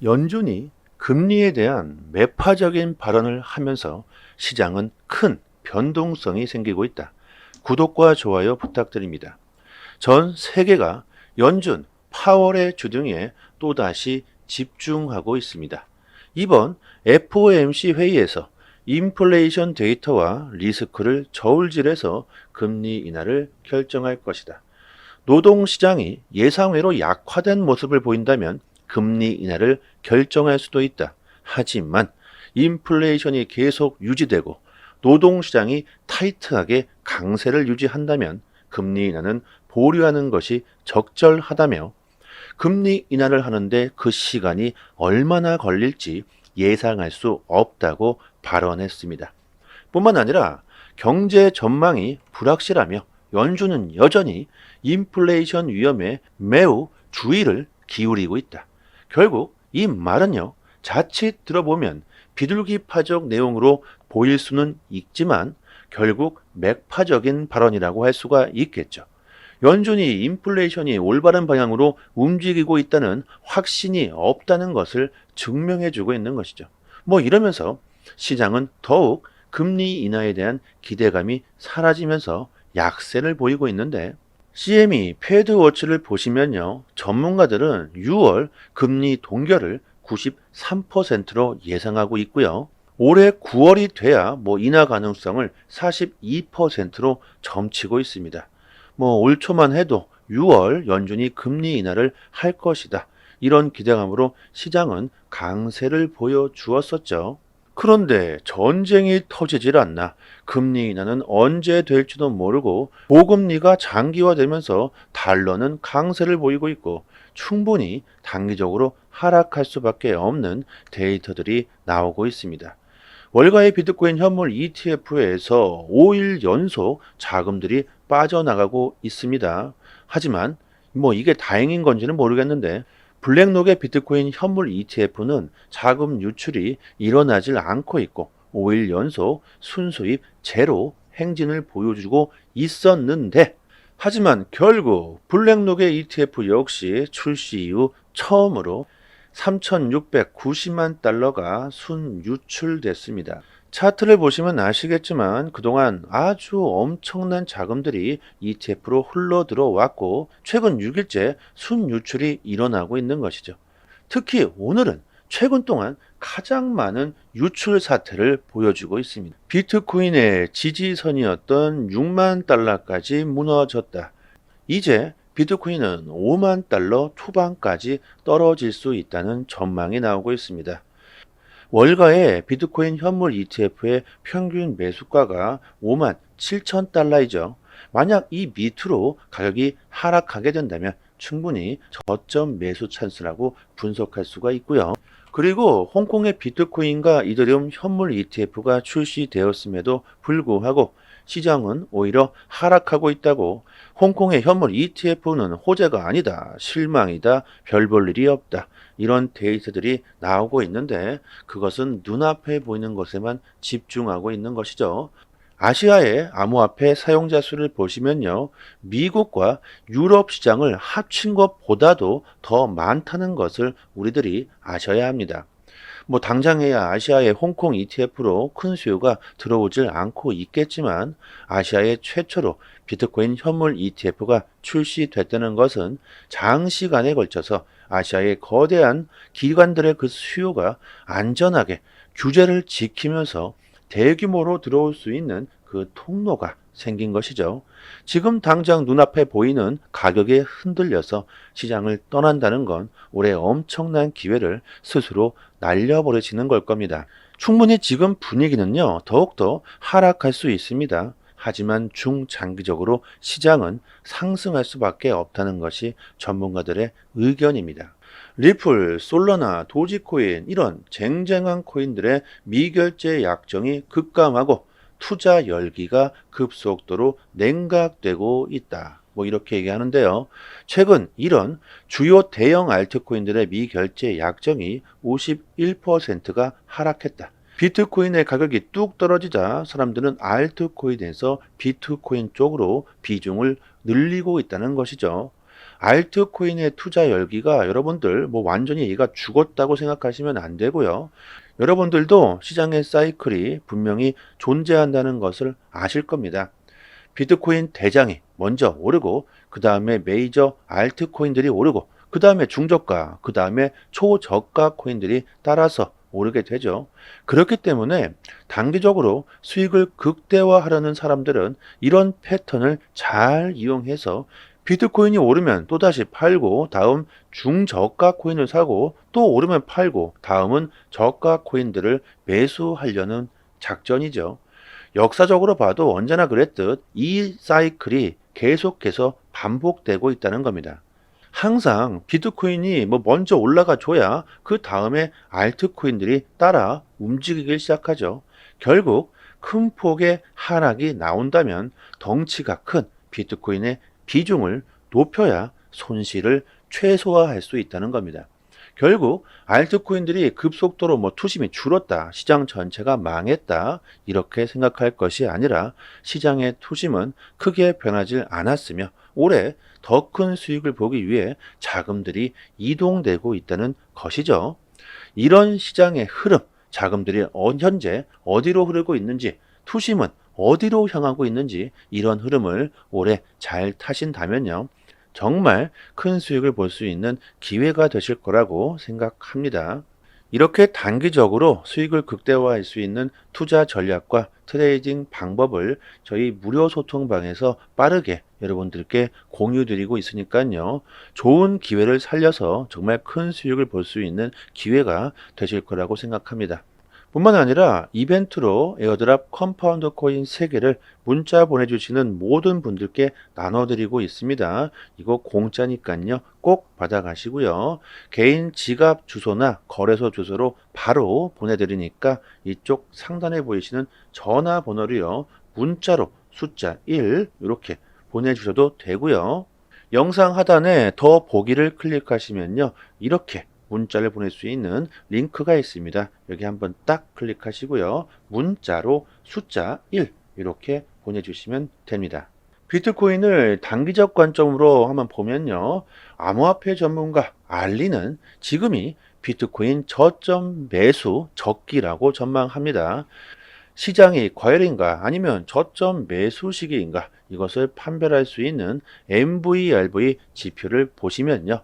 연준이 금리에 대한 매파적인 발언을 하면서 시장은 큰 변동성이 생기고 있다. 구독과 좋아요 부탁드립니다. 전 세계가 연준 파월의 주등에 또다시 집중하고 있습니다. 이번 FOMC 회의에서 인플레이션 데이터와 리스크를 저울질해서 금리 인하를 결정할 것이다. 노동시장이 예상외로 약화된 모습을 보인다면 금리 인하를 결정할 수도 있다. 하지만 인플레이션이 계속 유지되고 노동시장이 타이트하게 강세를 유지한다면 금리 인하는 보류하는 것이 적절하다며 금리 인하를 하는데 그 시간이 얼마나 걸릴지 예상할 수 없다고 발언했습니다. 뿐만 아니라 경제 전망이 불확실하며 연준은 여전히 인플레이션 위험에 매우 주의를 기울이고 있다. 결국 이 말은요, 자칫 들어보면 비둘기파적 내용으로 보일 수는 있지만 결국 맥파적인 발언이라고 할 수가 있겠죠. 연준이 인플레이션이 올바른 방향으로 움직이고 있다는 확신이 없다는 것을 증명해주고 있는 것이죠. 이러면서 시장은 더욱 금리 인하에 대한 기대감이 사라지면서 약세를 보이고 있는데 CME 패드워치를 보시면요. 전문가들은 6월 금리 동결을 93%로 예상하고 있고요. 올해 9월이 돼야 인하 가능성을 42%로 점치고 있습니다. 올 초만 해도 6월 연준이 금리 인하를 할 것이다. 이런 기대감으로 시장은 강세를 보여주었었죠. 그런데 전쟁이 터지질 않나. 금리 인하는 언제 될지도 모르고 고금리가 장기화되면서 달러는 강세를 보이고 있고 충분히 단기적으로 하락할 수밖에 없는 데이터들이 나오고 있습니다. 월가의 비트코인 현물 ETF에서 5일 연속 자금들이 빠져나가고 있습니다. 하지만 이게 다행인 건지는 모르겠는데 블랙록의 비트코인 현물 ETF는 자금 유출이 일어나질 않고 있고 5일 연속 순수입 제로 행진을 보여주고 있었는데 하지만 결국 블랙록의 ETF 역시 출시 이후 처음으로 3,690만 달러가 순유출됐습니다. 차트를 보시면 아시겠지만 그동안 아주 엄청난 자금들이 ETF로 흘러 들어왔고 최근 6일째 순유출이 일어나고 있는 것이죠. 특히 오늘은 최근 동안 가장 많은 유출 사태를 보여주고 있습니다. 비트코인의 지지선이었던 6만 달러까지 무너졌다. 이제 비트코인은 5만 달러 초반까지 떨어질 수 있다는 전망이 나오고 있습니다. 월가의 비트코인 현물 ETF의 평균 매수가가 5만 7천 달러이죠. 만약 이 밑으로 가격이 하락하게 된다면 충분히 저점 매수 찬스라고 분석할 수가 있고요. 그리고 홍콩의 비트코인과 이더리움 현물 ETF가 출시되었음에도 불구하고 시장은 오히려 하락하고 있다고 홍콩의 현물 ETF는 호재가 아니다, 실망이다, 별 볼 일이 없다. 이런 데이터들이 나오고 있는데 그것은 눈앞에 보이는 것에만 집중하고 있는 것이죠. 아시아의 암호화폐 사용자 수를 보시면요. 미국과 유럽 시장을 합친 것보다도 더 많다는 것을 우리들이 아셔야 합니다. 당장에야 아시아의 홍콩 ETF로 큰 수요가 들어오질 않고 있겠지만 아시아의 최초로 비트코인 현물 ETF가 출시됐다는 것은 장시간에 걸쳐서 아시아의 거대한 기관들의 그 수요가 안전하게 규제를 지키면서 대규모로 들어올 수 있는 그 통로가 생긴 것이죠. 지금 당장 눈앞에 보이는 가격에 흔들려서 시장을 떠난다는 건 올해 엄청난 기회를 스스로 날려버리시는 걸 겁니다. 충분히 지금 분위기는요, 더욱더 하락할 수 있습니다. 하지만 중장기적으로 시장은 상승할 수밖에 없다는 것이 전문가들의 의견입니다. 리플, 솔라나, 도지코인 이런 쟁쟁한 코인들의 미결제 약정이 급감하고 투자 열기가 급속도로 냉각되고 있다. 이렇게 얘기하는데요. 최근 이런 주요 대형 알트코인들의 미결제 약정이 51%가 하락했다. 비트코인의 가격이 뚝 떨어지자 사람들은 알트코인에서 비트코인 쪽으로 비중을 늘리고 있다는 것이죠. 알트코인의 투자 열기가 여러분들 뭐 완전히 얘가 죽었다고 생각하시면 안 되고요. 여러분들도 시장의 사이클이 분명히 존재한다는 것을 아실 겁니다. 비트코인 대장이 먼저 오르고 그 다음에 메이저 알트코인들이 오르고 그 다음에 중저가 그 다음에 초저가 코인들이 따라서 오르게 되죠. 그렇기 때문에 단기적으로 수익을 극대화하려는 사람들은 이런 패턴을 잘 이용해서 비트코인이 오르면 또다시 팔고 다음 중저가 코인을 사고 또 오르면 팔고 다음은 저가 코인들을 매수하려는 작전이죠. 역사적으로 봐도 언제나 그랬듯 이 사이클이 계속해서 반복되고 있다는 겁니다. 항상 비트코인이 뭐 먼저 올라가 줘야 그 다음에 알트코인들이 따라 움직이기 시작하죠. 결국 큰 폭의 하락이 나온다면 덩치가 큰 비트코인의 비중을 높여야 손실을 최소화할 수 있다는 겁니다. 결국 알트코인들이 급속도로 뭐 투심이 줄었다, 시장 전체가 망했다 이렇게 생각할 것이 아니라 시장의 투심은 크게 변하지 않았으며 올해 더 큰 수익을 보기 위해 자금들이 이동되고 있다는 것이죠. 이런 시장의 흐름, 자금들이 현재 어디로 흐르고 있는지, 투심은 어디로 향하고 있는지 이런 흐름을 올해 잘 타신다면요. 정말 큰 수익을 볼 수 있는 기회가 되실 거라고 생각합니다. 이렇게 단기적으로 수익을 극대화할 수 있는 투자 전략과 트레이딩 방법을 저희 무료 소통방에서 빠르게 여러분들께 공유 드리고 있으니까요. 좋은 기회를 살려서 정말 큰 수익을 볼 수 있는 기회가 되실 거라고 생각합니다. 뿐만 아니라 이벤트로 에어드랍 컴파운드 코인 3개를 문자 보내주시는 모든 분들께 나눠드리고 있습니다. 이거 공짜니까요. 꼭 받아가시고요. 개인 지갑 주소나 거래소 주소로 바로 보내드리니까 이쪽 상단에 보이시는 전화번호로요. 문자로 숫자 1 이렇게 보내주셔도 되고요. 영상 하단에 더 보기를 클릭하시면요. 이렇게 문자를 보낼 수 있는 링크가 있습니다. 여기 한번 딱 클릭하시고요. 문자로 숫자 1 이렇게 보내주시면 됩니다. 비트코인을 단기적 관점으로 한번 보면요. 암호화폐 전문가 알리는 지금이 비트코인 저점 매수 적기라고 전망합니다. 시장이 과열인가 아니면 저점 매수 시기인가 이것을 판별할 수 있는 MVRV 지표를 보시면요.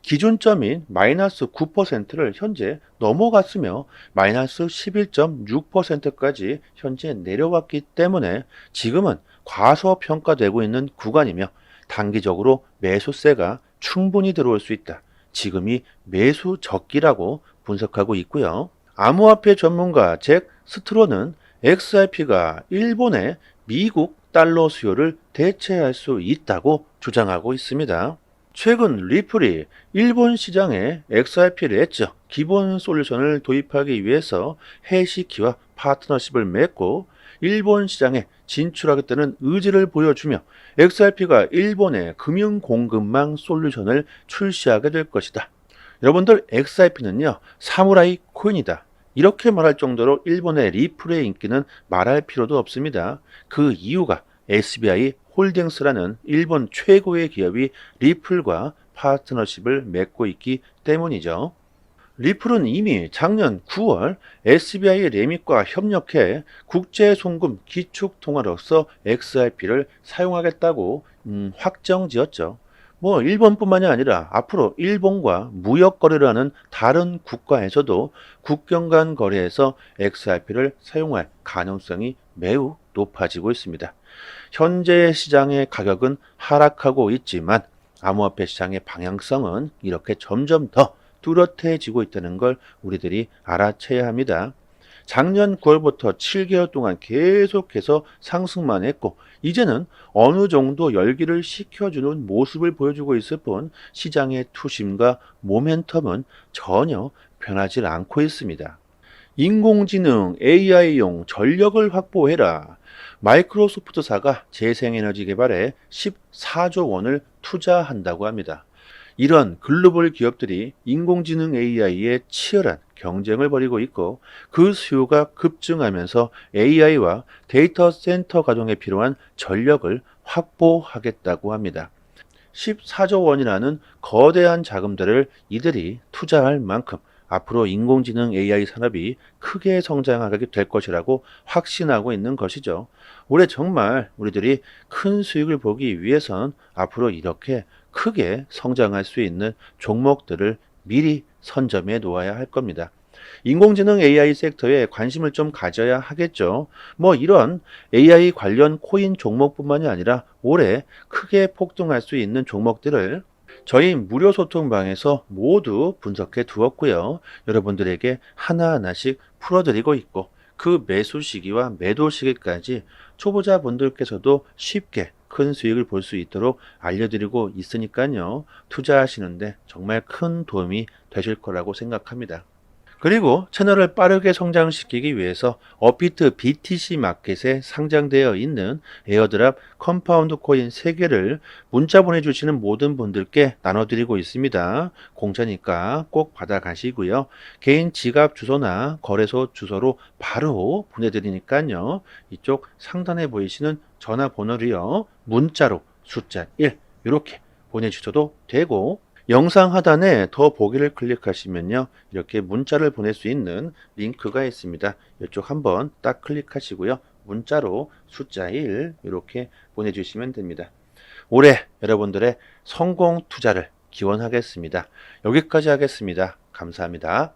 기준점인 마이너스 9%를 현재 넘어갔으며 마이너스 11.6%까지 현재 내려왔기 때문에 지금은 과소평가되고 있는 구간이며 단기적으로 매수세가 충분히 들어올 수 있다. 지금이 매수 적기라고 분석하고 있고요. 암호화폐 전문가 잭 스트로는 XRP가 일본의 미국 달러 수요를 대체할 수 있다고 주장하고 있습니다. 최근 리플이 일본 시장에 XRP 엣저 기본 솔루션을 도입하기 위해서 해시키와 파트너십을 맺고 일본 시장에 진출하겠다는 의지를 보여주며 XRP가 일본의 금융 공급망 솔루션을 출시하게 될 것이다. 여러분들 XRP는요 사무라이 코인이다. 이렇게 말할 정도로 일본의 리플의 인기는 말할 필요도 없습니다. 그 이유가 SBI 홀딩스라는 일본 최고의 기업이 리플과 파트너십을 맺고 있기 때문이죠. 리플은 이미 작년 9월 SBI 레밋과 협력해 국제송금 기축통화로서 XRP를 사용하겠다고 확정지었죠. 뭐 일본뿐만이 아니라 앞으로 일본과 무역 거래를 하는 다른 국가에서도 국경 간 거래에서 XRP를 사용할 가능성이 매우 높아지고 있습니다. 현재 시장의 가격은 하락하고 있지만 암호화폐 시장의 방향성은 이렇게 점점 더 뚜렷해지고 있다는 걸 우리들이 알아채야 합니다. 작년 9월부터 7개월 동안 계속해서 상승만 했고 이제는 어느 정도 열기를 식혀주는 모습을 보여주고 있을 뿐 시장의 투심과 모멘텀은 전혀 변하지 않고 있습니다. 인공지능 AI용 전력을 확보해라. 마이크로소프트사가 재생에너지 개발에 14조 원을 투자한다고 합니다. 이런 글로벌 기업들이 인공지능 AI에 치열한 경쟁을 벌이고 있고 그 수요가 급증하면서 AI와 데이터 센터 가동에 필요한 전력을 확보하겠다고 합니다. 14조 원이라는 거대한 자금들을 이들이 투자할 만큼 앞으로 인공지능 AI 산업이 크게 성장하게 될 것이라고 확신하고 있는 것이죠. 올해 정말 우리들이 큰 수익을 보기 위해선 앞으로 이렇게 크게 성장할 수 있는 종목들을 미리 선점해 놓아야 할 겁니다. 인공지능 AI 섹터에 관심을 좀 가져야 하겠죠. 뭐 이런 AI 관련 코인 종목뿐만이 아니라 올해 크게 폭등할 수 있는 종목들을 저희 무료 소통방에서 모두 분석해 두었고요. 여러분들에게 하나하나씩 풀어드리고 있고 그 매수 시기와 매도 시기까지 초보자분들께서도 쉽게 큰 수익을 볼 수 있도록 알려드리고 있으니까요. 투자하시는데 정말 큰 도움이 되실 거라고 생각합니다. 그리고 채널을 빠르게 성장시키기 위해서 업비트 BTC 마켓에 상장되어 있는 에어드랍 컴파운드 코인 3개를 문자 보내주시는 모든 분들께 나눠드리고 있습니다. 공짜니까 꼭 받아가시고요. 개인 지갑 주소나 거래소 주소로 바로 보내드리니까요. 이쪽 상단에 보이시는 전화번호로요. 문자로 숫자 1 이렇게 보내주셔도 되고 영상 하단에 더 보기를 클릭하시면요. 이렇게 문자를 보낼 수 있는 링크가 있습니다. 이쪽 한번 딱 클릭하시고요. 문자로 숫자 1 이렇게 보내주시면 됩니다. 올해 여러분들의 성공 투자를 기원하겠습니다. 여기까지 하겠습니다. 감사합니다.